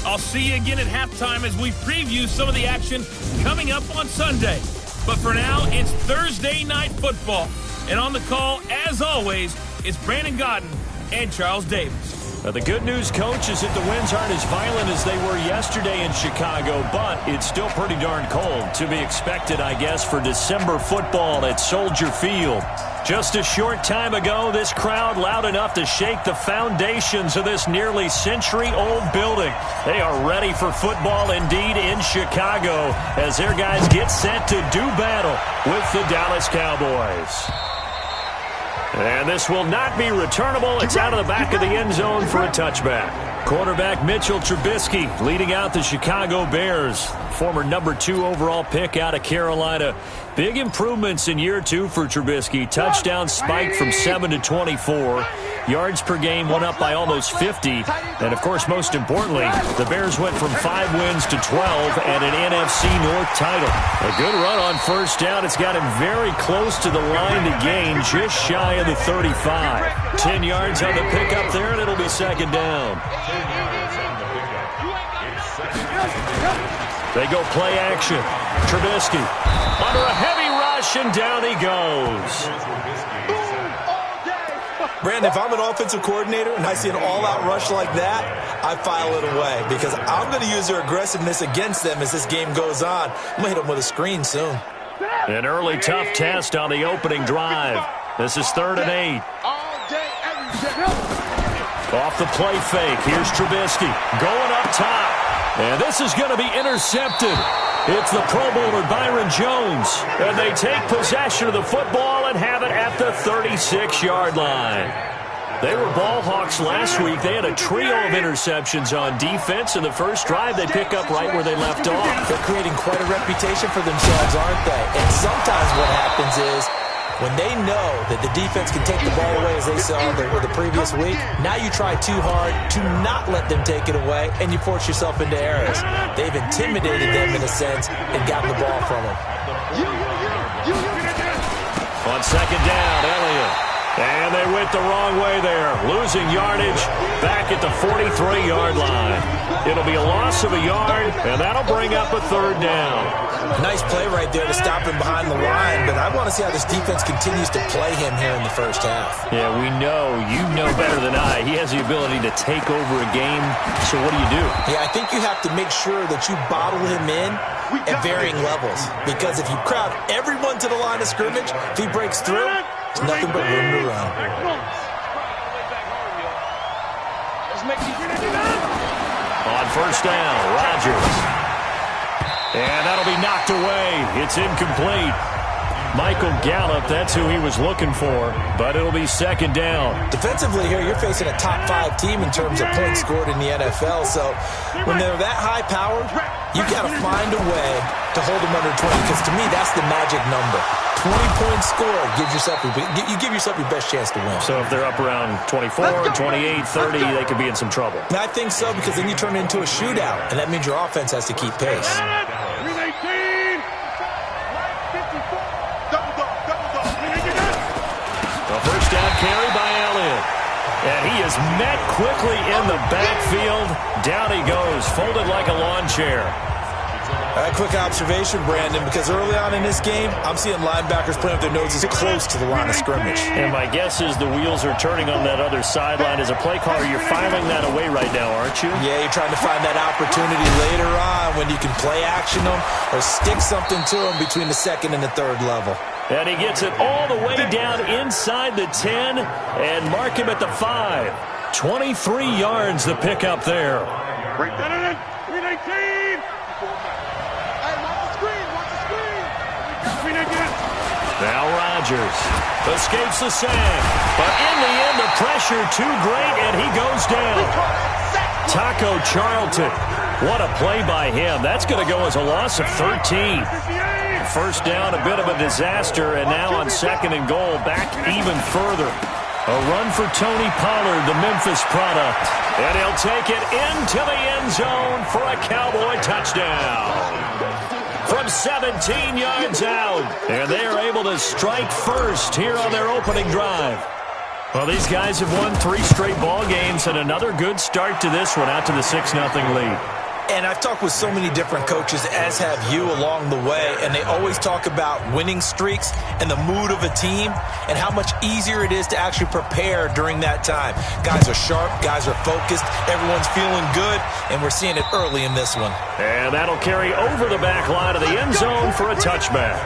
I'll see you again at halftime as we preview some of the action coming up on Sunday. But for now, it's Thursday Night Football. And on the call, as always, it's Brandon Godden and Charles Davis. The good news, Coach, is that the winds aren't as violent as they were yesterday in Chicago, but it's still pretty darn cold. To be expected, I guess, for December football at Soldier Field. Just a short time ago, this crowd loud enough to shake the foundations of this nearly century-old building. They are ready for football indeed in Chicago as their guys get set to do battle with the Dallas Cowboys. And this will not be returnable. It's out of the back of the end zone for a touchback. Quarterback Mitchell Trubisky leading out the Chicago Bears. Former number 2 overall pick out of Carolina. Big improvements in year 2 for Trubisky. Touchdown spiked from 7 to 24. Yards per game went up by almost 50. And, of course, most importantly, the Bears went from 5 wins to 12 and an NFC North title. A good run on first down. It's got him very close to the line to gain, just shy of the 35. 10 yards on the pickup there, and it'll be second down. They go play action. Trubisky under a heavy rush, and down he goes. Brandon, if I'm an offensive coordinator and I see an all-out rush like that, I file it away because I'm going to use their aggressiveness against them as this game goes on. I'm going to hit them with a screen soon. An early tough test on the opening drive. This is 3rd and 8. Off the play fake. Here's Trubisky going up top. And this is going to be intercepted. It's the Pro Bowler Byron Jones. And they take possession of the football and have it at the 36-yard line. They were ball hawks last week. They had a trio of interceptions on defense. In the first drive, they pick up right where they left off. They're creating quite a reputation for themselves, aren't they? And sometimes what happens is when they know that the defense can take the ball away as they saw the previous week, now you try too hard to not let them take it away, and you force yourself into errors. They've intimidated them in a sense and gotten the ball from them. On second down, Elliott. And they went the wrong way there, losing yardage back at the 43-yard line. It'll be a loss of a yard, and that'll bring up a 3rd down. Nice play right there to stop him behind the line, but I want to see how this defense continues to play him here in the first half. Yeah, we know. You know better than I. He has the ability to take over a game, so what do? Yeah, I think you have to make sure that you bottle him in at varying levels, because if you crowd everyone to the line of scrimmage, if he breaks through, there's nothing but room to run. On first down, Rodgers. And that'll be knocked away. It's incomplete. Michael Gallup, that's who he was looking for, but it'll be second down. Defensively here, you're facing a top 5 team in terms of points scored in the NFL, so when they're that high-powered, you've got to find a way to hold them under 20, because to me, that's the magic number. 20 points scored, you give yourself your best chance to win. So if they're up around 24, 28, 30, they could be in some trouble. I think so, because then you turn it into a shootout, and that means your offense has to keep pace. First down carry by Elliott. And he is met quickly in the backfield. Down he goes, folded like a lawn chair. A quick observation, Brandon, because early on in this game, I'm seeing linebackers playing with their noses close to the line of scrimmage. And my guess is the wheels are turning on that other sideline. As a play caller, you're filing that away right now, aren't you? Yeah, you're trying to find that opportunity later on when you can play action them or stick something to them between the 2nd and the 3rd level. And he gets it all the way down inside the 10 and mark him at the 5. 23 yards the pickup there. Now Rodgers escapes the sack, but in the end the pressure too great and he goes down. Taco Charlton, what a play by him. That's going to go as a loss of 13. First down, a bit of a disaster, and now on 2nd and goal, back even further. A run for Tony Pollard, the Memphis product. And he'll take it into the end zone for a Cowboy touchdown. From 17 yards out. And they are able to strike first here on their opening drive. Well, these guys have won 3 straight ball games and another good start to this one out to the 6-0 lead. And I've talked with so many different coaches, as have you along the way, and they always talk about winning streaks and the mood of a team and how much easier it is to actually prepare during that time. Guys are sharp, guys are focused, everyone's feeling good, and we're seeing it early in this one. And that'll carry over the back line of the end zone for a touchback.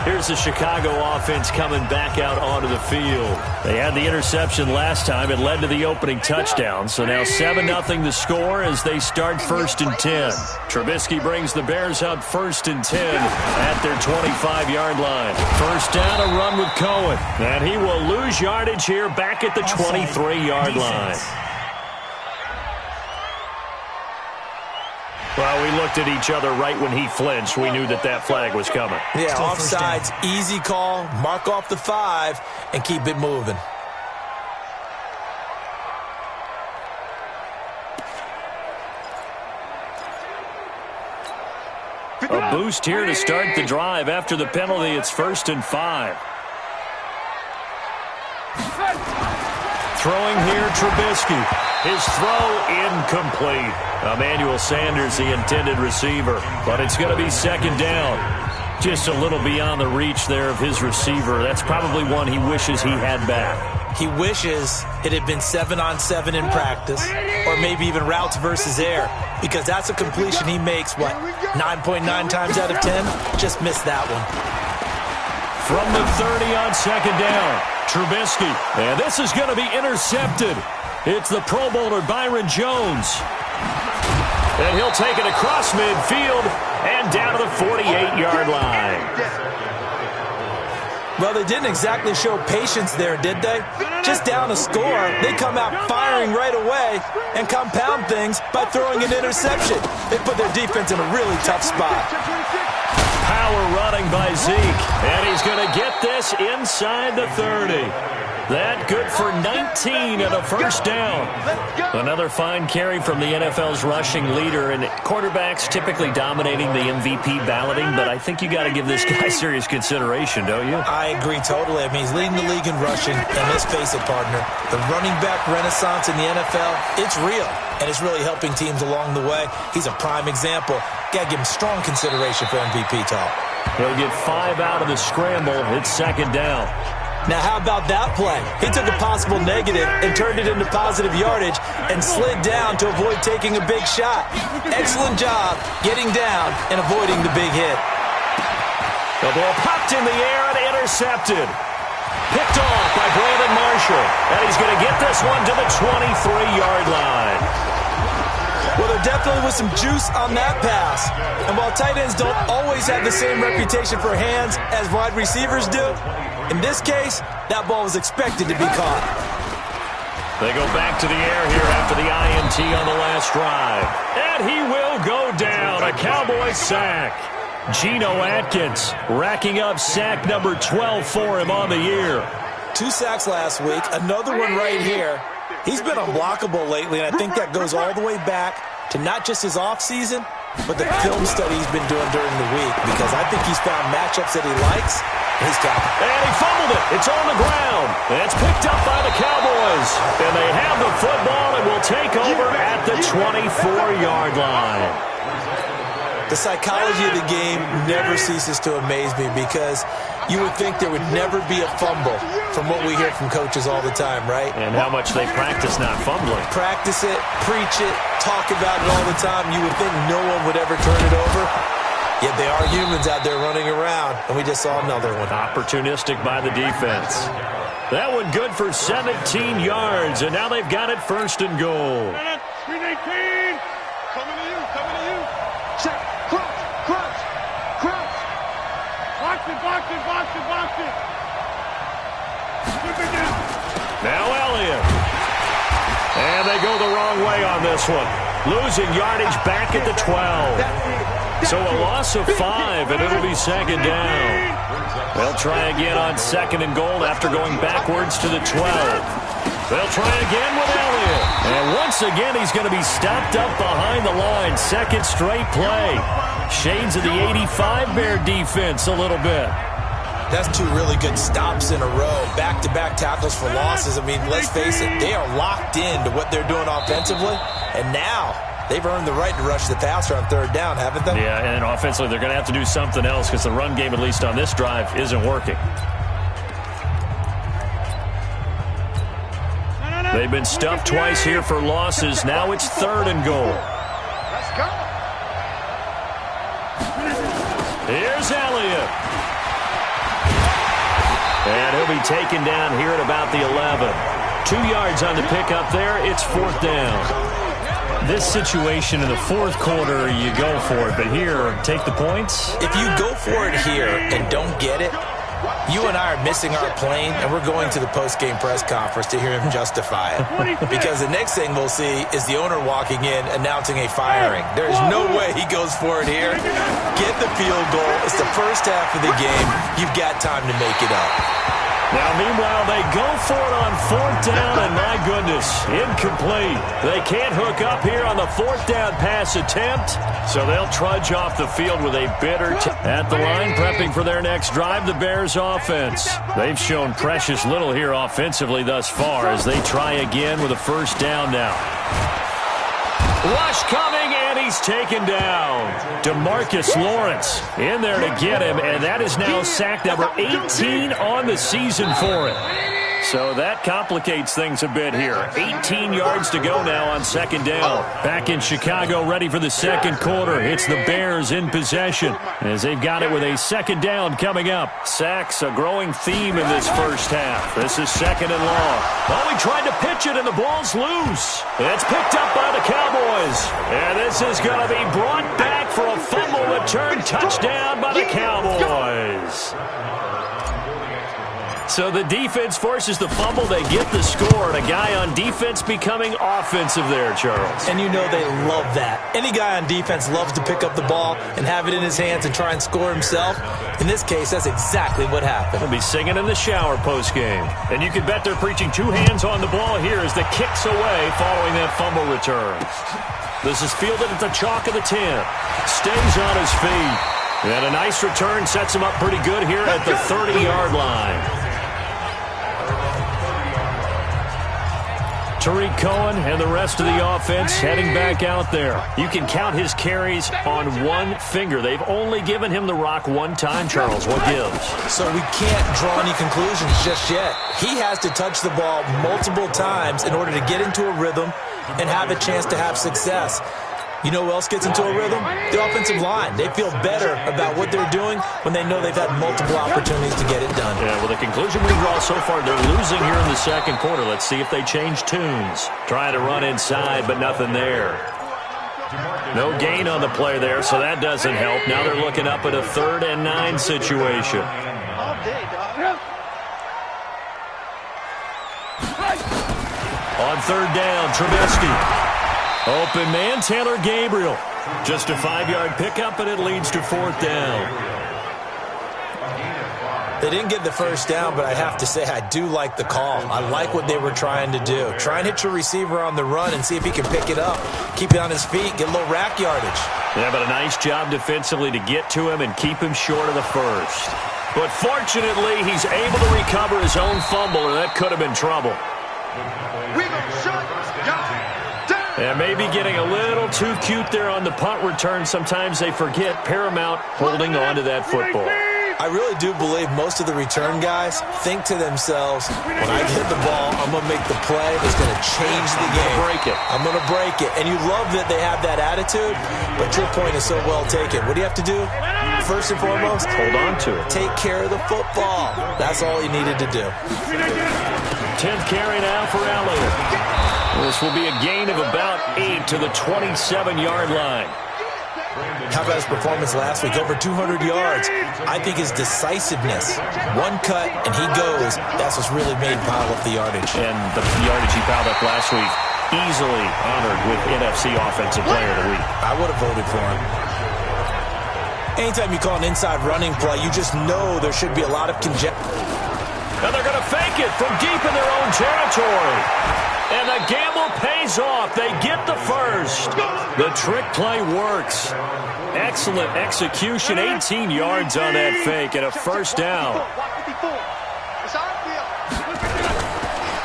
Here's the Chicago offense coming back out onto the field. They had the interception last time. It led to the opening touchdown. So now 7-0 the score as they start 1st and 10. Trubisky brings the Bears up 1st and 10 at their 25-yard line. First down, a run with Cohen. And he will lose yardage here back at the 23-yard line. Well, we looked at each other right when he flinched. We knew that that flag was coming. Yeah, offsides, easy call, mark off the 5, and keep it moving. A boost here to start the drive. After the penalty, it's 1st and 5. Throwing here, Trubisky. His throw incomplete. Emmanuel Sanders, the intended receiver. But it's going to be 2nd down. Just a little beyond the reach there of his receiver. That's probably one he wishes he had back. He wishes it had been 7-on-7 in practice, or maybe even routes versus air, because that's a completion he makes, 9.9 times out of 10? Just missed that one. From the 30 on 2nd down, Trubisky. And this is going to be intercepted. It's the Pro Bowler Byron Jones. And he'll take it across midfield and down to the 48-yard line. Well, they didn't exactly show patience there, did they? Just down a score, they come out firing right away and compound things by throwing an interception. They put their defense in a really tough spot. Power running by Zeke, and he's going to get this inside the 30. That good for 19 and a first down. Another fine carry from the NFL's rushing leader, and quarterbacks typically dominating the MVP balloting, but I think you got to give this guy serious consideration, don't you? I agree totally. I mean, he's leading the league in rushing, and let's face it, partner, the running back renaissance in the NFL, it's real, and it's really helping teams along the way. He's a prime example. Got to give him strong consideration for MVP talk. He'll get 5 out of the scramble. It's 2nd down. Now, how about that play? He took a possible negative and turned it into positive yardage and slid down to avoid taking a big shot. Excellent job getting down and avoiding the big hit. The ball popped in the air and intercepted. Picked off by Brandon Marshall. And he's going to get this one to the 23-yard line. Well, there definitely was some juice on that pass. And while tight ends don't always have the same reputation for hands as wide receivers do, in this case, that ball was expected to be caught. They go back to the air here after the INT on the last drive. And he will go down. A Cowboy sack. Geno Atkins racking up sack number 12 for him on the year. 2 sacks last week, another one right here. He's been unblockable lately, and I think that goes all the way back to not just his offseason, but the film study he's been doing during the week, because I think he's found matchups that he likes, and he's got it. And he fumbled it. It's on the ground. And it's picked up by the Cowboys. And they have the football and will take over at the 24-yard line. The psychology of the game never ceases to amaze me, because you would think there would never be a fumble from what we hear from coaches all the time, right? And how much they practice not fumbling. Practice it, preach it, talk about it all the time. You would think no one would ever turn it over. Yet they are humans out there running around, and we just saw another one. Opportunistic by the defense. That one good for 17 yards, and now they've got it 1st and goal. 319, coming to you, coming to you. Check, crouch, crouch, crouch. Box it, box it, box it, box it. Now Elliott. And they go the wrong way on this one. Losing yardage back at the 12. So a loss of 5, and it'll be 2nd down. They'll try again on 2nd and goal after going backwards to the 12. They'll try again with Elliott. And once again, he's going to be stopped up behind the line. 2nd straight play. Shades of the 85 Bear defense a little bit. That's 2 really good stops in a row. Back-to-back tackles for losses. I mean, let's face it, they are locked into what they're doing offensively. And now they've earned the right to rush the passer on third down, haven't they? Yeah, and offensively, they're going to have to do something else because the run game, at least on this drive, isn't working. They've been stuffed twice here for losses. Now it's 3rd and goal. Let's go. Here's Elliott. And he'll be taken down here at about the 11. 2 yards on the pickup there. It's 4th down. This situation in the 4th quarter, you go for it. But here, take the points. If you go for it here and don't get it, you and I are missing our plane, and we're going to the post-game press conference to hear him justify it. Because the next thing we'll see is the owner walking in announcing a firing. There's no way he goes for it here. Get the field goal. It's the first half of the game. You've got time to make it up. Now, meanwhile, they go for it on 4th down, and my goodness, incomplete. They can't hook up here on the 4th down pass attempt, so they'll trudge off the field with a bitter at the line, prepping for their next drive, the Bears offense. They've shown precious little here offensively thus far as they try again with a 1st down now. Rush coming, and he's taken down. DeMarcus Lawrence in there to get him, and that is now sack number 18 on the season for him. So that complicates things a bit here. 18 yards to go now on 2nd down. Back in Chicago, ready for the 2nd quarter. It's the Bears in possession as they've got it with a 2nd down coming up. Sacks, a growing theme in this first half. This is 2nd and long. Oh, he tried to pitch it, and the ball's loose. It's picked up by the Cowboys. And this is going to be brought back for a fumble return touchdown by the Cowboys. So the defense forces the fumble. They get the score, and a guy on defense becoming offensive there, Charles. And you know they love that. Any guy on defense loves to pick up the ball and have it in his hands and try and score himself. In this case, that's exactly what happened. He'll be singing in the shower post-game. And you can bet they're preaching 2 hands on the ball here as the kick's away following that fumble return. This is fielded at the chalk of the 10. Stays on his feet. And a nice return sets him up pretty good here at the 30-yard line. Tariq Cohen and the rest of the offense heading back out there. You can count his carries on 1 finger. They've only given him the rock 1 time, Charles. What gives? So we can't draw any conclusions just yet. He has to touch the ball multiple times in order to get into a rhythm and have a chance to have success. You know who else gets into a rhythm? The offensive line. They feel better about what they're doing when they know they've had multiple opportunities to get it done. Yeah, well, the conclusion we draw so far, they're losing here in the 2nd quarter. Let's see if they change tunes. Trying to run inside, but nothing there. No gain on the play there, so that doesn't help. Now they're looking up at a 3rd and 9 situation. On 3rd down, Trubisky. Open man, Taylor Gabriel. Just a 5-yard pickup, and it leads to 4th down. They didn't get the 1st down, but I have to say I do like the call. I like what they were trying to do. Try and hit your receiver on the run and see if he can pick it up. Keep it on his feet, get a little rack yardage. Yeah, but a nice job defensively to get to him and keep him short of the 1st. But fortunately, he's able to recover his own fumble, or that could have been trouble. And maybe getting a little too cute there on the punt return. Sometimes they forget paramount holding on to that football. I really do believe most of the return guys think to themselves, when I get the ball, I'm going to make the play that's going to change the game. I'm going to break it. And you love that they have that attitude, but your point is so well taken. What do you have to do? First and foremost, hold on to it. Take care of the football. That's all he needed to do. 10th carry now for Elliott. This will be a gain of about 8 to the 27-yard line. How about his performance last week? Over 200 yards. I think his decisiveness, 1 cut and he goes, that's what's really made him pile up the yardage. And the yardage he piled up last week, easily honored with NFC Offensive Player of the Week. I would have voted for him. Anytime you call an inside running play, you just know there should be a lot of conjecture. And they're going to fake it from deep in their own territory. And the gamble pays off. They get the 1st. The trick play works. Excellent execution. 18 yards on that fake and a 1st down.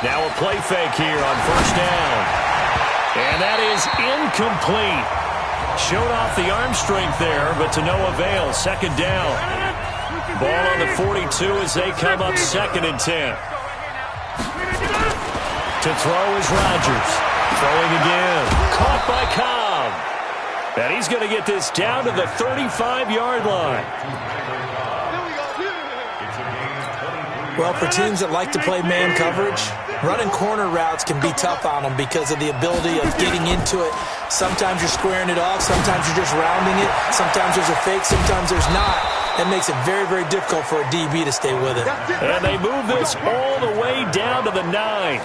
Now a play fake here on 1st down. And that is incomplete. Showed off the arm strength there, but to no avail. Second down. Ball on the 42 as they come up 2nd and 10. To throw is Rodgers. Throwing again. Caught by Cobb. And he's going to get this down to the 35-yard line. Well, for teams that like to play man coverage, running corner routes can be tough on them because of the ability of getting into it. Sometimes you're squaring it off. Sometimes you're just rounding it. Sometimes there's a fake. Sometimes there's not. That makes it very, very difficult for a DB to stay with it. And they move this all the way down to the 9.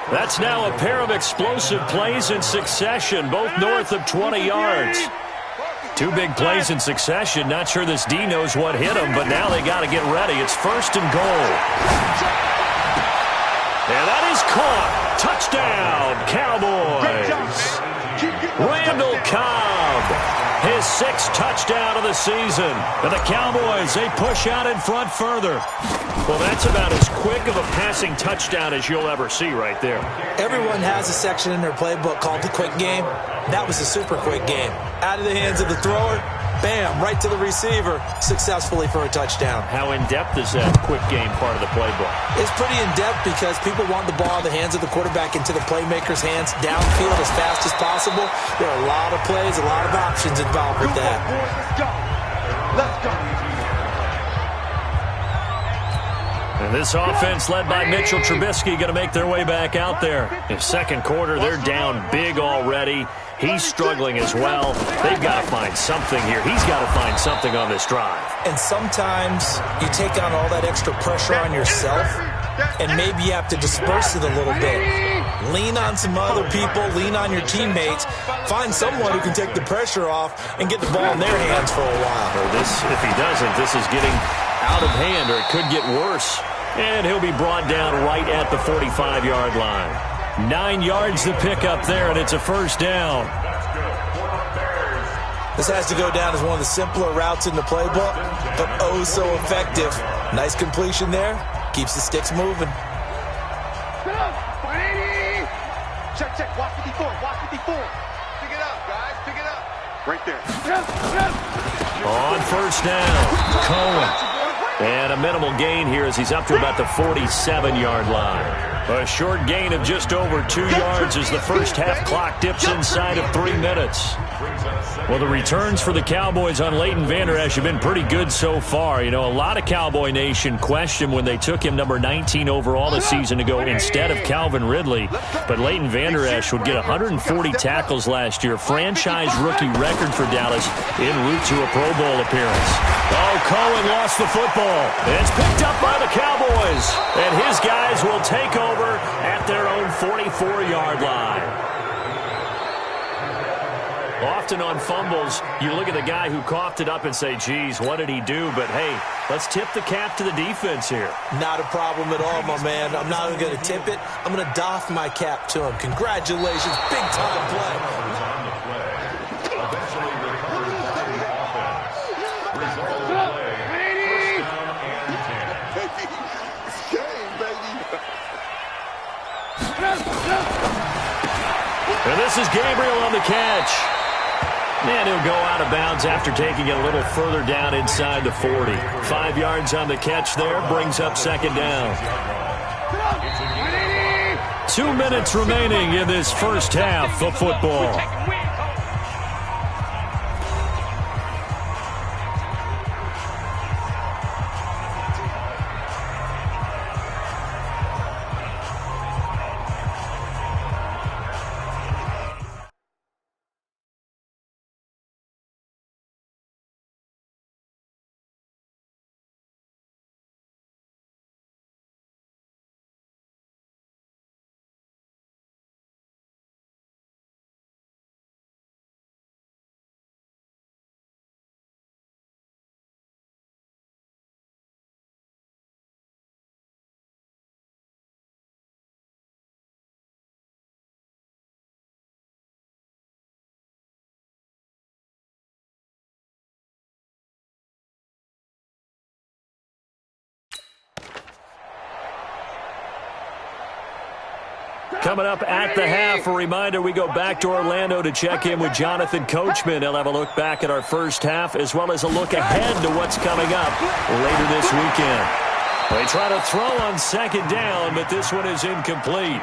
That's now a pair of explosive plays in succession, both north of 20 yards. 2 big plays in succession. Not sure this D knows what hit him, but now they got to get ready. It's 1st and goal. And that is caught. Touchdown, Cowboys. Randall Cobb, his 6th touchdown of the season. And the Cowboys, they push out in front further. Well, that's about as quick of a passing touchdown as you'll ever see right there. Everyone has a section in their playbook called the quick game. That was a super quick game. Out of the hands of the thrower, bam, right to the receiver, successfully for a touchdown. How in-depth is that quick game part of the playbook? It's pretty in-depth because people want the ball in the hands of the quarterback into the playmaker's hands downfield as fast as possible. There are a lot of plays, a lot of options involved with that. Let's go. And this offense led by Mitchell Trubisky going to make their way back out there. In 2nd quarter, they're down big already. He's struggling as well. They've got to find something here. He's got to find something on this drive. And sometimes you take on all that extra pressure on yourself, and maybe you have to disperse it a little bit. Lean on some other people. Lean on your teammates. Find someone who can take the pressure off and get the ball in their hands for a while. Or this, if he doesn't, this is getting out of hand, or it could get worse. And he'll be brought down right at the 45-yard line. 9 yards to pick up there, and it's a 1st down. This has to go down as one of the simpler routes in the playbook, but oh so effective. Nice completion there. Keeps the sticks moving. Check, check. Watch 54. Watch 54. Pick it up, guys. Pick it up. Right there. On 1st down, Cohen. And a minimal gain here as he's up to about the 47-yard line. A short gain of just over 2 yards as the first half clock dips inside of 3 minutes. Well, the returns for the Cowboys on Leighton Vander Esch have been pretty good so far. You know, a lot of Cowboy Nation questioned when they took him number 19 overall this season to go instead of Calvin Ridley. But Leighton Vander Esch would get 140 tackles last year, franchise rookie record for Dallas, en route to a Pro Bowl appearance. Oh, Cohen lost the football. It's picked up by the Cowboys. And his guys will take over at their own 44-yard line. Often on fumbles, you look at the guy who coughed it up and say, geez, what did he do? But, hey, let's tip the cap to the defense here. Not a problem at all, my man. I'm not even going to tip it. I'm going to doff my cap to him. Congratulations. Big-time play. And this is Gabriel on the catch. And he'll go out of bounds after taking it a little further down inside the 40. 5 yards on the catch there, brings up 2nd down. 2 minutes remaining in this first half of football. Coming up at the half, a reminder, we go back to Orlando to check in with Jonathan Coachman. He'll have a look back at our first half as well as a look ahead to what's coming up later this weekend. They try to throw on second down, but this one is incomplete.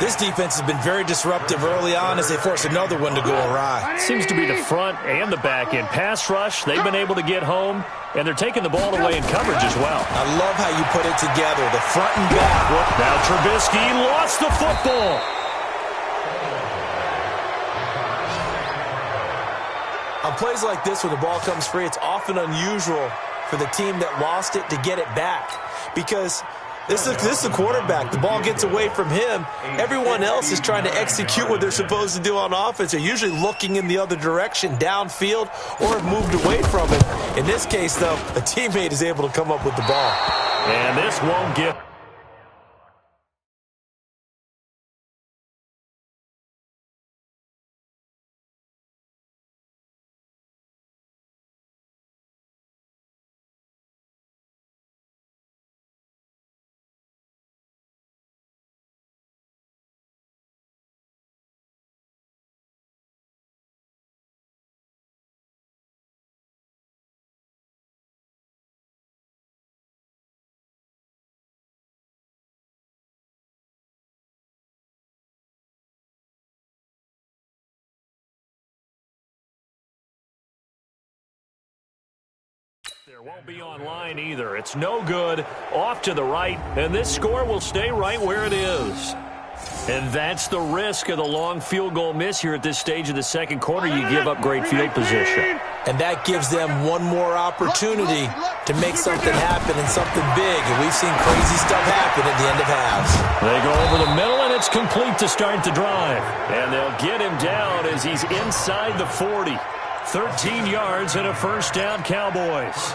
This defense has been very disruptive early on as they force another one to go awry. Seems to be the front and the back end. Pass rush, they've been able to get home, and they're taking the ball away in coverage as well. I love how you put it together, the front and back. Now Trubisky lost the football. On plays like this, when the ball comes free, it's often unusual for the team that lost it to get it back. Because this is the quarterback. The ball gets away from him. Everyone else is trying to execute what they're supposed to do on offense. They're usually looking in the other direction, downfield, or have moved away from it. In this case, though, a teammate is able to come up with the ball. And this won't get... There won't be online either. It's no good. Off to the right, and this score will stay right where it is. And that's the risk of the long field goal miss here at this stage of the second quarter. You give up great field position. And that gives them one more opportunity to make something happen and something big. And we've seen crazy stuff happen at the end of halves. They go over the middle, and it's complete to start the drive. And they'll get him down as he's inside the 40. 13 yards and a first down, Cowboys.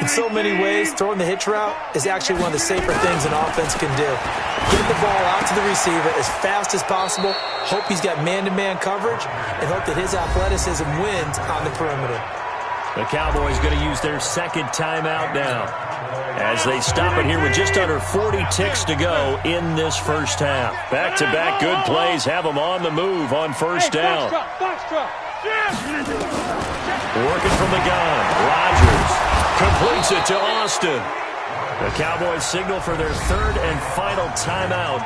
In so many ways, throwing the hitch route is actually one of the safer things an offense can do. Get the ball out to the receiver as fast as possible, hope he's got man-to-man coverage, and hope that his athleticism wins on the perimeter. The Cowboys going to use their second timeout now as they stop it here with just under 40 ticks to go in this first half. Back-to-back good plays have them on the move on first down. Working from the gun, Rodgers completes it to Austin. The Cowboys signal for their third and final timeout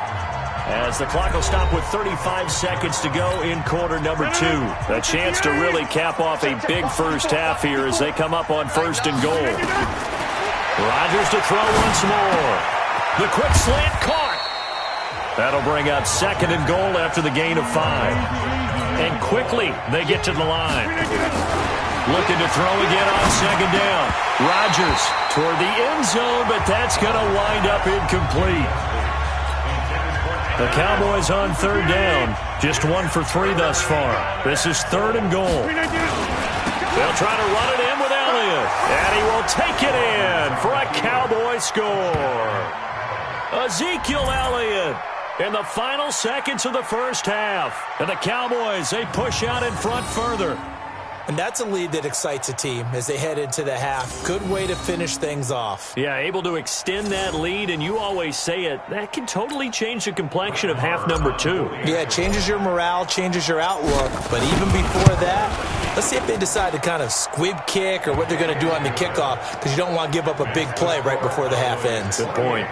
as the clock will stop with 35 seconds to go in quarter number 2. A chance to really cap off a big first half here as they come up on first and goal. Rodgers to throw once more. The quick slant caught. That'll bring up second and goal after the gain of 5. And quickly they get to the line. Looking to throw again on second down. Rodgers toward the end zone, but that's going to wind up incomplete. The Cowboys on third down, just 1 for 3 thus far. This is third and goal. They'll try to run it in with Elliott, and he will take it in for a Cowboy score. Ezekiel Elliott in the final seconds of the first half. And the Cowboys, they push out in front further. And that's a lead that excites a team as they head into the half. Good way to finish things off. Yeah, able to extend that lead, and you always say it, that can totally change the complexion of half number 2. Yeah, it changes your morale, changes your outlook. But even before that, let's see if they decide to kind of squib kick or what they're going to do on the kickoff, because you don't want to give up a big play right before the half ends. Good point.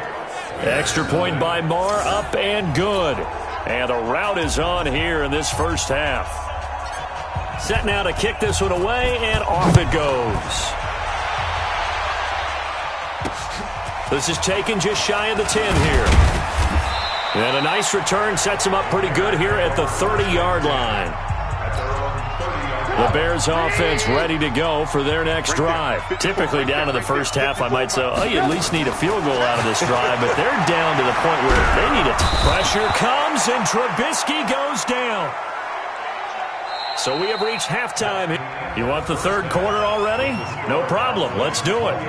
Extra point by Marr, up and good. And a route is on here in this first half. Set now to kick this one away, and off it goes. This is taken just shy of the 10 here. And a nice return sets him up pretty good here at the 30-yard line. The Bears offense ready to go for their next drive. Typically down to the first half, I might say, oh, you at least need a field goal out of this drive, but they're down to the point where they need it. Pressure comes, and Trubisky goes down. So we have reached halftime. You want the third quarter already? No problem. Let's do it.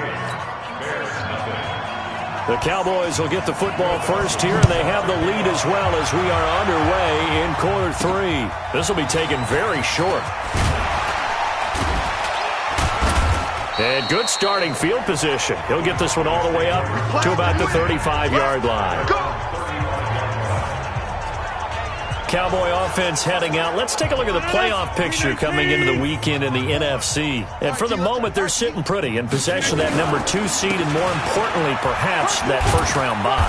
The Cowboys will get the football first here, and they have the lead as well as we are underway in quarter 3. This will be taken very short. And good starting field position. He'll get this one all the way up to about the 35-yard line. Cowboy offense heading out. Let's take a look at the playoff picture coming into the weekend in the NFC. And for the moment, they're sitting pretty in possession of that number 2 seed and, more importantly, perhaps that first-round bye.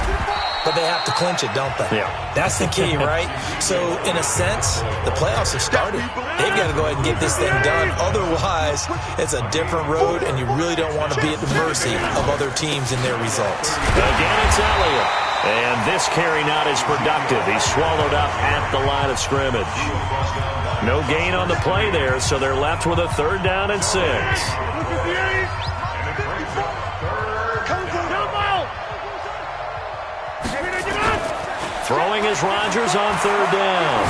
But they have to clinch it, don't they? Yeah. That's the key, right? So, in a sense, the playoffs have started. They've got to go ahead and get this thing done. Otherwise, it's a different road, and you really don't want to be at the mercy of other teams and their results. Again, it's Elliott. And this carry not as productive. He's swallowed up at the line of scrimmage. No gain on the play there, so they're left with a 3rd down and 6. Throwing is Rodgers on 3rd down.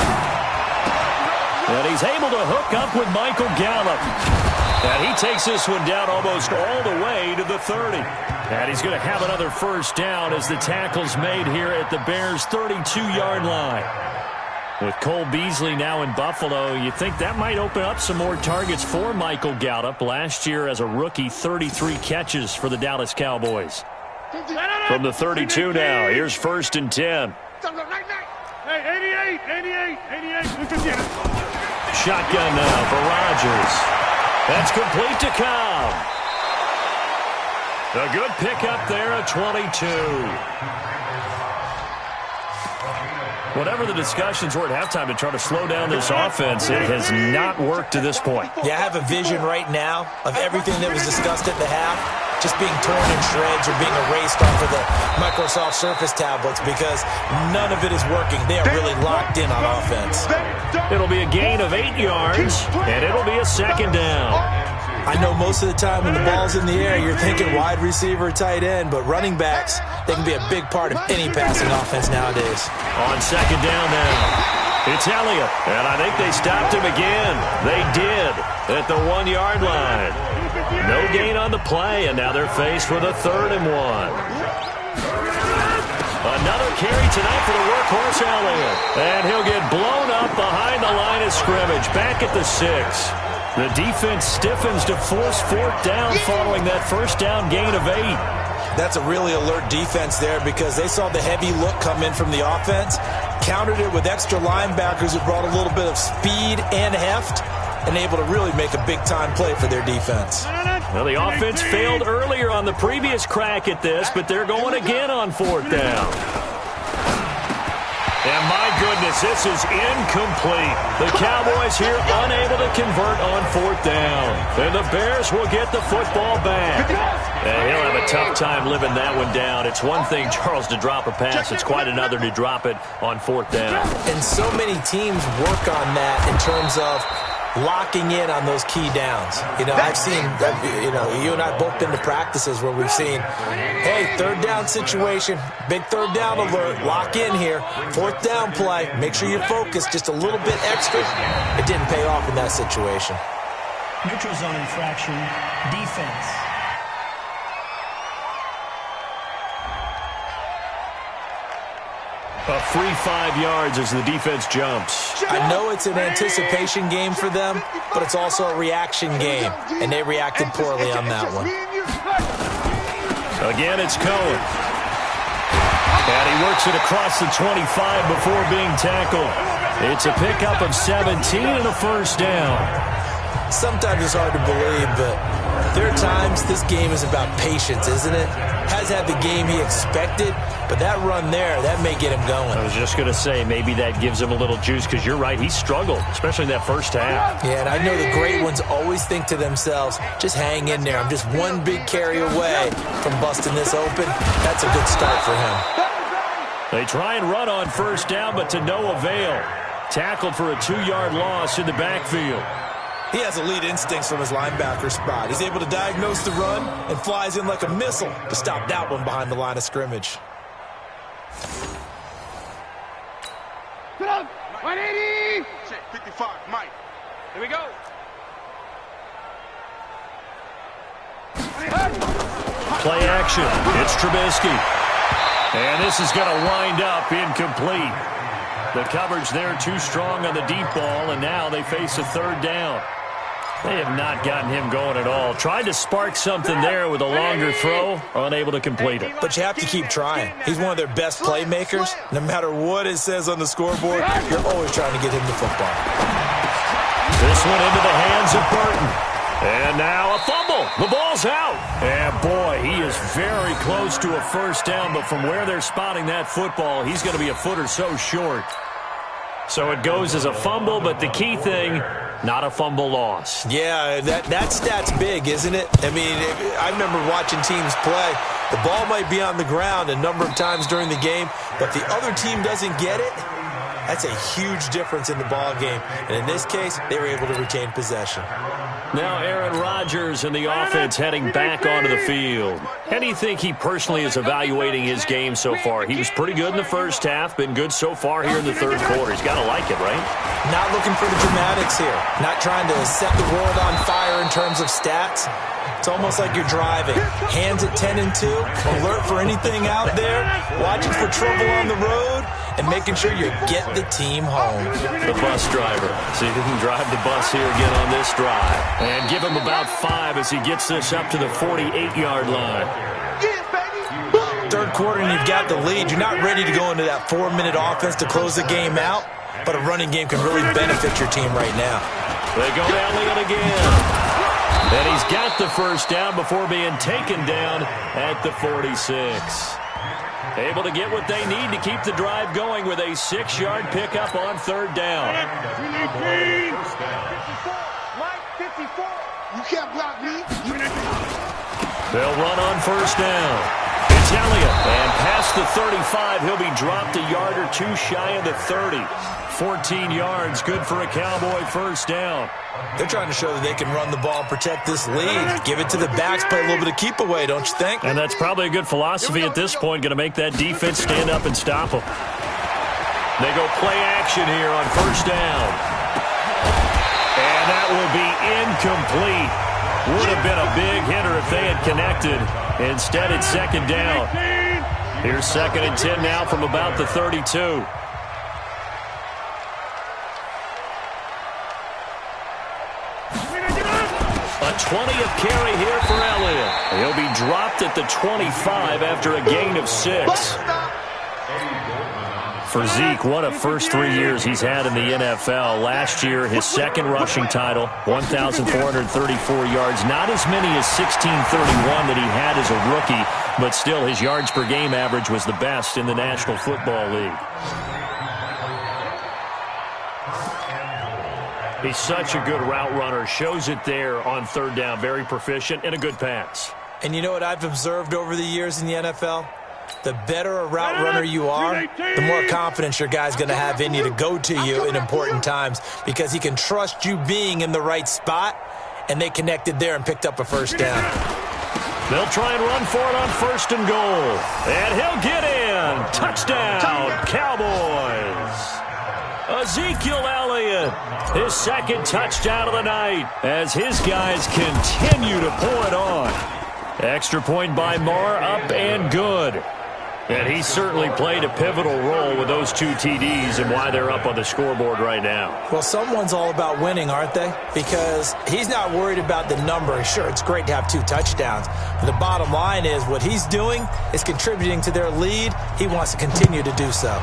And he's able to hook up with Michael Gallup. And he takes this one down almost all the way to the 30. And he's going to have another first down as the tackle's made here at the Bears' 32-yard line. With Cole Beasley now in Buffalo, you think that might open up some more targets for Michael Gallup. Last year as a rookie, 33 catches for the Dallas Cowboys. From the 32 now, here's 1st and 10. Hey, 88. Shotgun now for Rodgers. That's complete to Cobb. A good pickup there at 22. Whatever the discussions were at halftime to try to slow down this offense, it has not worked to this point. Yeah, I have a vision right now of everything that was discussed at the half just being torn in shreds or being erased off of the Microsoft Surface tablets because none of it is working. They are really locked in on offense. It'll be a gain of 8 yards, and it'll be a 2nd down. I know most of the time when the ball's in the air, you're thinking wide receiver, tight end, but running backs, they can be a big part of any passing offense nowadays. On 2nd down now, it's Elliott, and I think they stopped him again. They did at the 1-yard line. No gain on the play, and now they're faced with a 3rd and 1. Another carry tonight for the workhorse Elliott, and he'll get blown up behind the line of scrimmage, back at the 6. The defense stiffens to force 4th down following that first down gain of 8. That's a really alert defense there because they saw the heavy look come in from the offense, countered it with extra linebackers who brought a little bit of speed and heft, and able to really make a big-time play for their defense. Well, the offense failed earlier on the previous crack at this, but they're going again on 4th down. And my goodness, this is incomplete. The Cowboys here unable to convert on 4th down. And the Bears will get the football back. And he'll have a tough time living that one down. It's one thing, Charles, to drop a pass. It's quite another to drop it on 4th down. And so many teams work on that in terms of locking in on those key downs. You know, I've seen, you and I both been to practices where we've seen, hey, 3rd down situation, big 3rd down alert, lock in here, 4th down play, make sure you're focused just a little bit extra. It didn't pay off in that situation. Neutral zone infraction, defense. A free 5 yards as the defense jumps. I know it's an anticipation game for them, but it's also a reaction game, and they reacted poorly on that one. Again, it's Cohen. And he works it across the 25 before being tackled. It's a pickup of 17 and a first down. Sometimes it's hard to believe, but there are times this game is about patience, isn't it? Has had the game he expected, but that run there, that may get him going. I was just going to say, maybe that gives him a little juice, because you're right, he struggled, especially in that first half. Yeah, and I know the great ones always think to themselves, just hang in there. I'm just one big carry away from busting this open. That's a good start for him. They try and run on first down, but to no avail. Tackled for a 2-yard loss in the backfield. He has elite instincts from his linebacker spot. He's able to diagnose the run and flies in like a missile to stop that one behind the line of scrimmage. 180! Check, 55, Mike. Here we go. Play action. It's Trubisky. And this is going to wind up incomplete. The coverage there too strong on the deep ball, and now they face a 3rd down. They have not gotten him going at all. Tried to spark something there with a longer throw, unable to complete it. But you have to keep trying. He's one of their best playmakers. No matter what it says on the scoreboard, you're always trying to get him the football. This one into the hands of Burton. And now a fumble. The ball's out. And boy, he is very close to a first down, but from where they're spotting that football, he's going to be a foot or so short. So it goes as a fumble, but the key thing, not a fumble loss. Yeah, that stat's big, isn't it? I mean, I remember watching teams play. The ball might be on the ground a number of times during the game, but the other team doesn't get it. That's a huge difference in the ball game. And in this case, they were able to retain possession. Now Aaron Rodgers and the offense heading back onto the field. How do you think he personally is evaluating his game so far? He was pretty good in the first half, been good so far here in the third quarter. He's got to like it, right? Not looking for the dramatics here. Not trying to set the world on fire in terms of stats. It's almost like you're driving. Hands at 10 and 2, alert for anything out there, watching for trouble on the road, and making sure you get the team home. The bus driver. See if he can drive the bus here again on this drive. And give him about 5 as he gets this up to the 48-yard line. Third quarter and you've got the lead. You're not ready to go into that 4-minute offense to close the game out, but a running game can really benefit your team right now. They go to Elliott again. And he's got the first down before being taken down at the 46. Able to get what they need to keep the drive going with a 6-yard pickup on third down. You can't block me. They'll run on first down. It's Elliott. And past the 35, he'll be dropped a yard or two shy of the 30. 14 yards, good for a Cowboy first down. They're trying to show that they can run the ball and protect this lead. Give it to the backs, play a little bit of keep away, don't you think? And that's probably a good philosophy at this point, going to make that defense stand up and stop them. They go play action here on first down. And that will be incomplete. Would have been a big hitter if they had connected. Instead, it's second down. Here's second and 10 now from about the 32. A 20th carry here for Elliott. He'll be dropped at the 25 after a gain of 6. For Zeke, what a first 3 years he's had in the NFL. Last year, his second rushing title, 1,434 yards. Not as many as 1,631 that he had as a rookie, but still his yards per game average was the best in the National Football League. He's such a good route runner. Shows it there on third down. Very proficient and a good pass. And you know what I've observed over the years in the NFL? The better a route runner you are, the more confidence your guy's going to have in you to go to you in important times because he can trust you being in the right spot, and they connected there and picked up a first down. They'll try and run for it on first and goal. And he'll get in. Touchdown, Cowboys. Ezekiel Elliott, his second touchdown of the night as his guys continue to pour it on. Extra point by Marr, up and good. And he certainly played a pivotal role with those 2 TDs and why they're up on the scoreboard right now. Well, someone's all about winning, aren't they? Because he's not worried about the number. Sure, it's great to have 2 touchdowns. But the bottom line is what he's doing is contributing to their lead. He wants to continue to do so.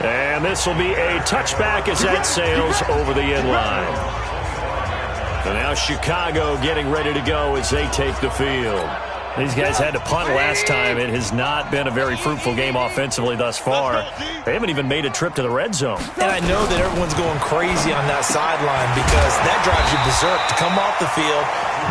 And this will be a touchback as that sails over the end line. And now Chicago getting ready to go as they take the field. These guys had to punt last time. It has not been a very fruitful game offensively thus far. They haven't even made a trip to the red zone. And I know that everyone's going crazy on that sideline because that drives you berserk to come off the field,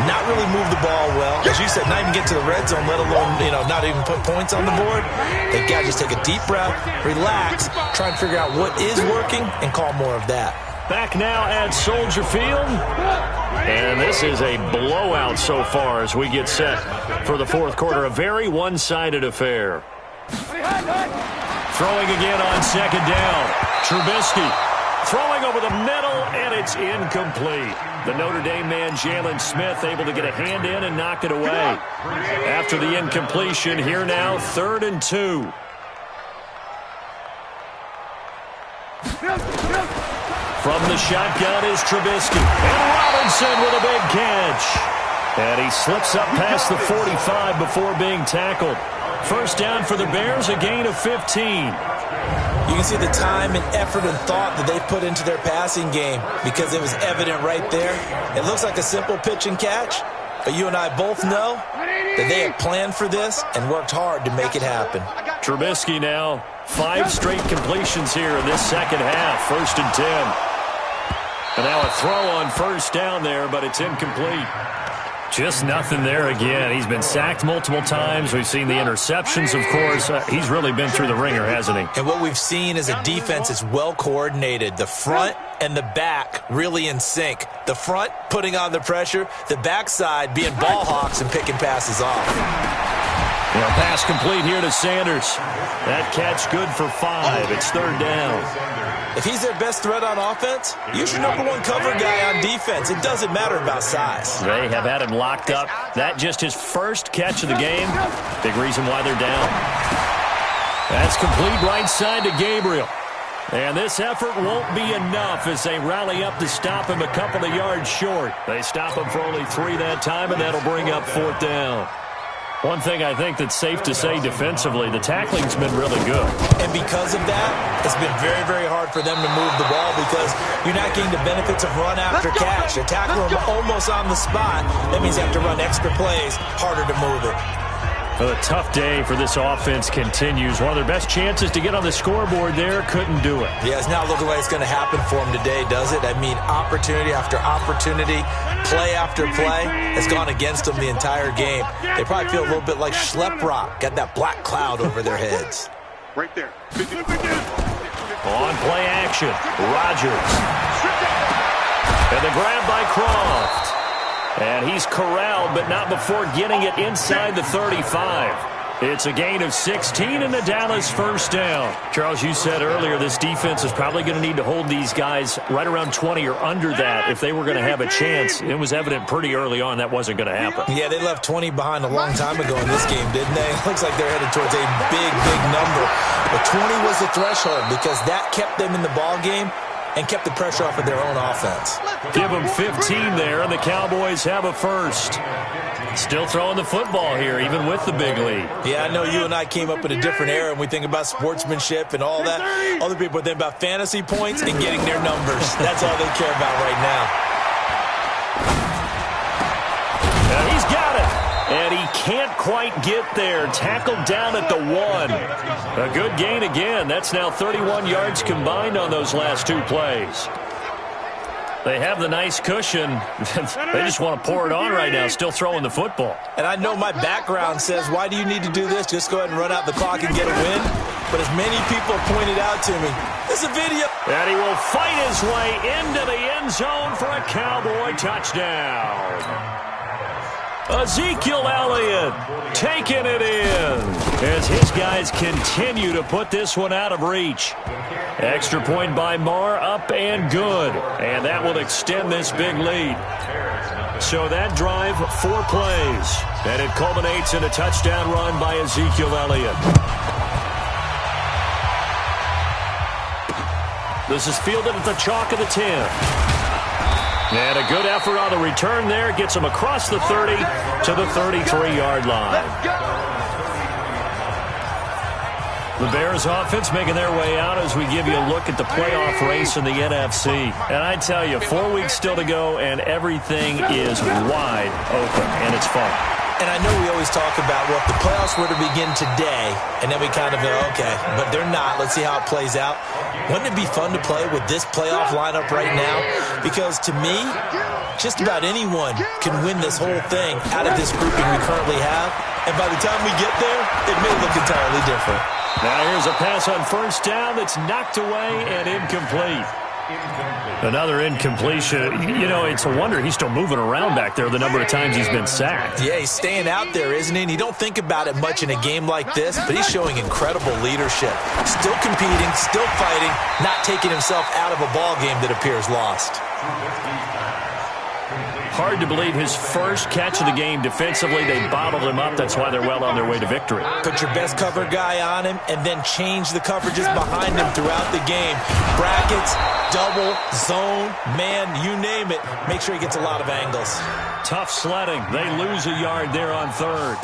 not really move the ball well. As you said, not even get to the red zone, let alone, not even put points on the board. They've got to just take a deep breath, relax, try and figure out what is working, and call more of that. Back now at Soldier Field. And this is a blowout so far as we get set for the fourth quarter. A very one-sided affair. Throwing again on second down. Trubisky throwing over the middle, and it's incomplete. The Notre Dame man, Jalen Smith, able to get a hand in and knock it away. After the incompletion, here now, 3rd and 2. From the shotgun is Trubisky. And Robinson with a big catch. And he slips up past the 45 before being tackled. First down for the Bears, a gain of 15. You can see the time and effort and thought that they put into their passing game because it was evident right there. It looks like a simple pitch and catch, but you and I both know that they had planned for this and worked hard to make it happen. Trubisky now, 5 straight completions here in this second half, 1st and 10. And now a throw on first down there, but it's incomplete. Just nothing there again. He's been sacked multiple times. We've seen the interceptions, of course. He's really been through the ringer, hasn't he? And what we've seen is a defense that's well coordinated. The front and the back really in sync. The front putting on the pressure, the backside being ball hawks and picking passes off. Pass complete here to Sanders. That catch good for 5. It's 3rd down. If he's their best threat on offense, use your number 1 cover guy on defense. It doesn't matter about size. They have had him locked up. That just his first catch of the game. Big reason why they're down. That's complete right side to Gabriel. And this effort won't be enough as they rally up to stop him a couple of yards short. They stop him for only 3 that time, and that'll bring up 4th down. One thing I think that's safe to say defensively, the tackling's been really good. And because of that, it's been very, very hard for them to move the ball because you're not getting the benefits of run after catch. They're tackling them almost on the spot. That means you have to run extra plays, harder to move it. Well, a tough day for this offense continues. One of their best chances to get on the scoreboard there, couldn't do it. Yeah, it's not looking like it's going to happen for them today, does it? I mean, opportunity after opportunity, play after play has gone against them the entire game. They probably feel a little bit like Schlep Rock, got that black cloud over their heads. Right there. On play action, Rodgers. And the grab by Croft. And he's corralled, but not before getting it inside the 35. It's a gain of 16 and the Dallas first down. Charles, you said earlier this defense is probably going to need to hold these guys right around 20 or under that if they were going to have a chance. It was evident pretty early on that wasn't going to happen. Yeah, they left 20 behind a long time ago in this game, didn't they? It looks like they're headed towards a big, big number. But 20 was the threshold because that kept them in the ball game and kept the pressure off of their own offense. Give them 15 there, and the Cowboys have a first. Still throwing the football here, even with the big lead. Yeah, I know you and I came up in a different era, and we think about sportsmanship and all that. Other people think about fantasy points and getting their numbers. That's all they care about right now. And he's got it. And he can't quite get there. Tackled down at the 1. A good gain again. That's now 31 yards combined on those last 2 plays. They have the nice cushion. They just want to pour it on right now, still throwing the football. And I know my background says, why do you need to do this? Just go ahead and run out the clock and get a win. But as many people pointed out to me, this is a video. And he will fight his way into the end zone for a Cowboy touchdown. Ezekiel Elliott taking it in as his guys continue to put this one out of reach. Extra point by Marr, up and good. And that will extend this big lead. So that drive, 4 plays. And it culminates in a touchdown run by Ezekiel Elliott. This is fielded at the chalk of the 10. And a good effort on the return there. Gets him across the 30 to the 33-yard line. The Bears offense making their way out as we give you a look at the playoff race in the NFC. And I tell you, 4 weeks still to go, and everything is wide open, and it's fun. And I know we always talk about, well, if the playoffs were to begin today, and then we kind of go, okay, but they're not. Let's see how it plays out. Wouldn't it be fun to play with this playoff lineup right now? Because to me, just about anyone can win this whole thing out of this grouping we currently have. And by the time we get there, it may look entirely different. Now here's a pass on first down that's knocked away and incomplete. Another incompletion. You know, it's a wonder he's still moving around back there the number of times he's been sacked. Yeah, he's staying out there, isn't he? And you don't think about it much in a game like this, but he's showing incredible leadership. Still competing, still fighting, not taking himself out of a ball game that appears lost. Hard to believe his first catch of the game defensively. They bottled him up. That's why they're well on their way to victory. Put your best cover guy on him and then change the coverages behind him throughout the game. Brackets, double, zone, man, you name it. Make sure he gets a lot of angles. Tough sledding. They lose a yard there on third.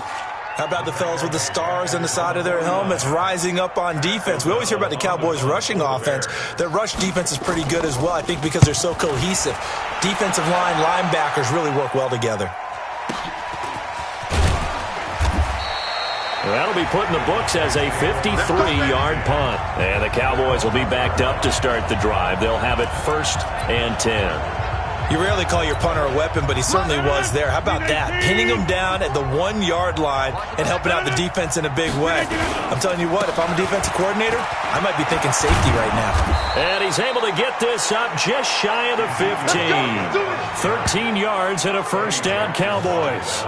How about the fellas with the stars on the side of their helmets rising up on defense? We always hear about the Cowboys' rushing offense. Their rush defense is pretty good as well, I think, because they're so cohesive. Defensive line, linebackers really work well together. That'll be put in the books as a 53-yard punt. And the Cowboys will be backed up to start the drive. They'll have it 1st and 10. You rarely call your punter a weapon, but he certainly was there. How about that? Pinning him down at the 1-yard line and helping out the defense in a big way. I'm telling you what, if I'm a defensive coordinator, I might be thinking safety right now. And he's able to get this up just shy of the 15. 13 yards and a 1st down, Cowboys.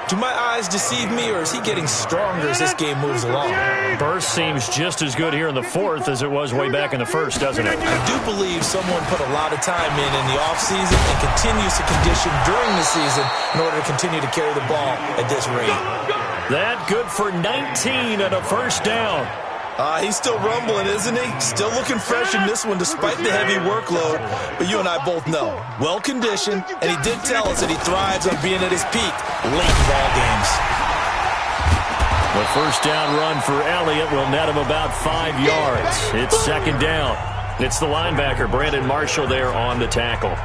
Do my eyes deceive me, or is he getting stronger as this game moves along? Burst seems just as good here in the 4th as it was way back in the 1st, doesn't it? I do believe someone put a lot of time in the offseason and continues to condition during the season in order to continue to carry the ball at this rate. That good for 19 and a 1st down. He's still rumbling, isn't he? Still looking fresh in this one despite the heavy workload. But you and I both know, well-conditioned, and he did tell us that he thrives on being at his peak late in ball games. The 1st down run for Elliott will net him about 5 yards. It's 2nd down. It's the linebacker, Brandon Marshall, there on the tackle.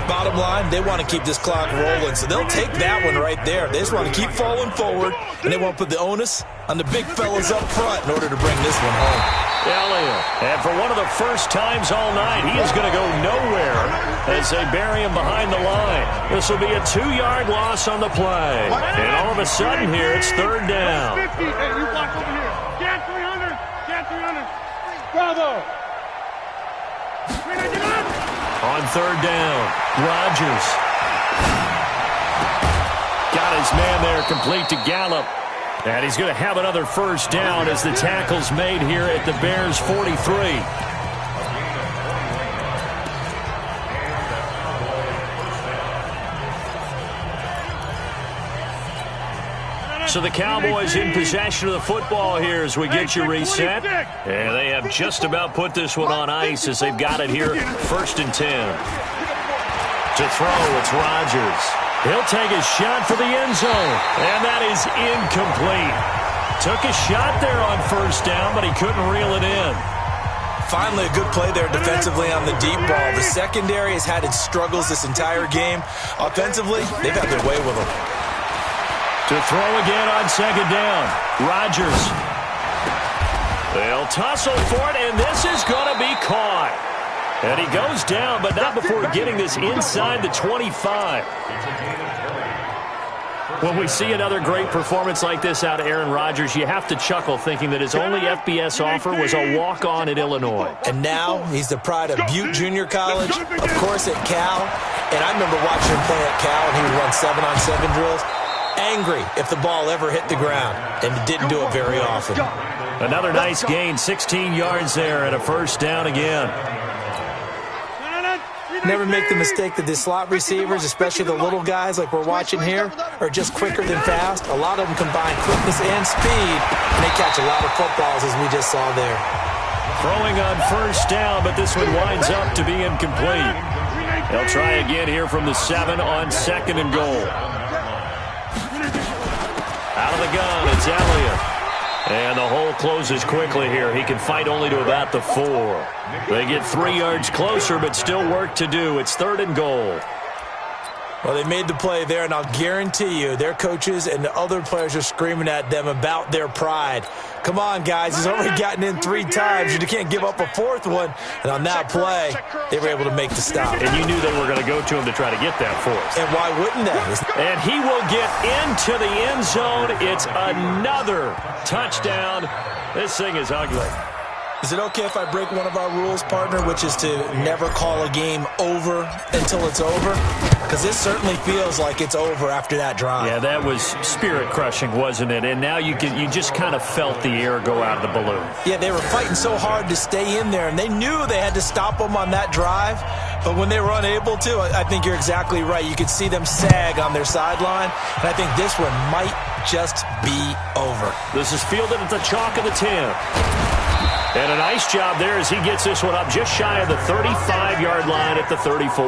Bottom line, they want to keep this clock rolling, so they'll take that one right there. They just want to keep falling forward, and they want to put the onus on the big fellas up front in order to bring this one home. Elliott, and for one of the first times all night, he is going to go nowhere as they bury him behind the line. This will be a 2-yard loss on the play. And all of a sudden here, it's 3rd down. Hey, you block over here. Get 300. Get 300. Bravo. On 3rd down, Rodgers. Got his man there complete to Gallup. And he's going to have another 1st down as the tackle's made here at the Bears' 43. So the Cowboys in possession of the football here as we get you reset. And they have just about put this one on ice as they've got it here, 1st and 10. To throw, it's Rodgers. He'll take a shot for the end zone. And that is incomplete. Took a shot there on 1st down, but he couldn't reel it in. Finally, a good play there defensively on the deep ball. The secondary has had its struggles this entire game. Offensively, they've had their way with them. To throw again on 2nd down. Rodgers. They'll tussle for it, and this is going to be caught. And he goes down, but not before getting this inside the 25. When we see another great performance like this out of Aaron Rodgers, you have to chuckle thinking that his only FBS offer was a walk-on at Illinois. And now he's the pride of Butte Junior College, of course at Cal. And I remember watching him play at Cal, and he would run 7-on-7 drills. Angry if the ball ever hit the ground, and he didn't do it very often. Another nice gain, 16 yards there, and a 1st down again. Never make the mistake that the slot receivers, especially the little guys like we're watching here, are just quicker than fast. A lot of them combine quickness and speed, and they catch a lot of footballs, as we just saw there. Throwing on 1st down, but this one winds up to be incomplete. They'll try again here from the 7 on 2nd and goal. Out of the gun, it's Elliott. And the hole closes quickly here. He can fight only to about the 4. They get 3 yards closer, but still work to do. It's 3rd and goal. Well, they made the play there, and I'll guarantee you their coaches and the other players are screaming at them about their pride. Come on, guys. He's already gotten in 3 times. You can't give up a 4th one. And on that play, they were able to make the stop. And you knew they were going to go to him to try to get that 4th. And why wouldn't they? And he will get into the end zone. It's another touchdown. This thing is ugly. Is it okay if I break one of our rules, partner, which is to never call a game over until it's over? Because this certainly feels like it's over after that drive. Yeah, that was spirit-crushing, wasn't it? And now you just kind of felt the air go out of the balloon. Yeah, they were fighting so hard to stay in there, and they knew they had to stop them on that drive. But when they were unable to, I think you're exactly right. You could see them sag on their sideline, and I think this one might just be over. This is fielded at the chalk of the 10. And a nice job there as he gets this one up just shy of the 35-yard line at the 34.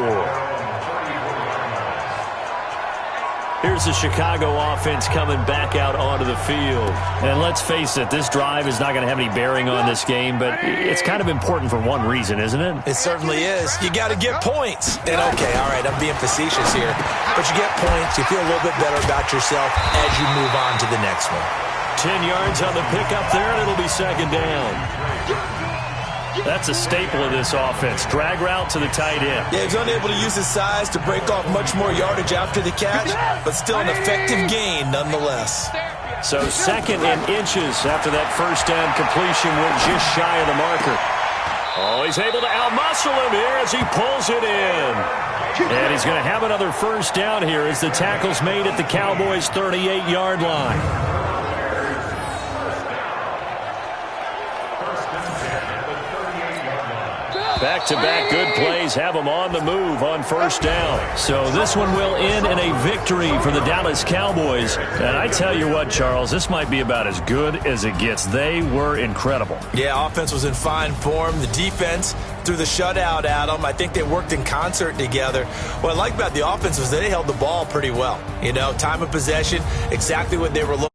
Here's the Chicago offense coming back out onto the field. And let's face it, this drive is not going to have any bearing on this game, but it's kind of important for one reason, isn't it? It certainly is. You got to get points. And okay, all right, I'm being facetious here. But you get points, you feel a little bit better about yourself as you move on to the next one. 10 yards on the pickup there, and it'll be second down. That's a staple of this offense. Drag route to the tight end. Yeah, he's unable to use his size to break off much more yardage after the catch, but still an effective gain nonetheless. So second and inches after that first down completion went just shy of the marker. Oh, he's able to outmuscle him here as he pulls it in. And he's going to have another first down here as the tackle's made at the Cowboys' 38-yard line. Back-to-back good plays have them on the move on first down. So this one will end in a victory for the Dallas Cowboys. And I tell you what, Charles, this might be about as good as it gets. They were incredible. Yeah, offense was in fine form. The defense threw the shutout at them. I think they worked in concert together. What I like about the offense was that they held the ball pretty well. You know, time of possession, exactly what they were looking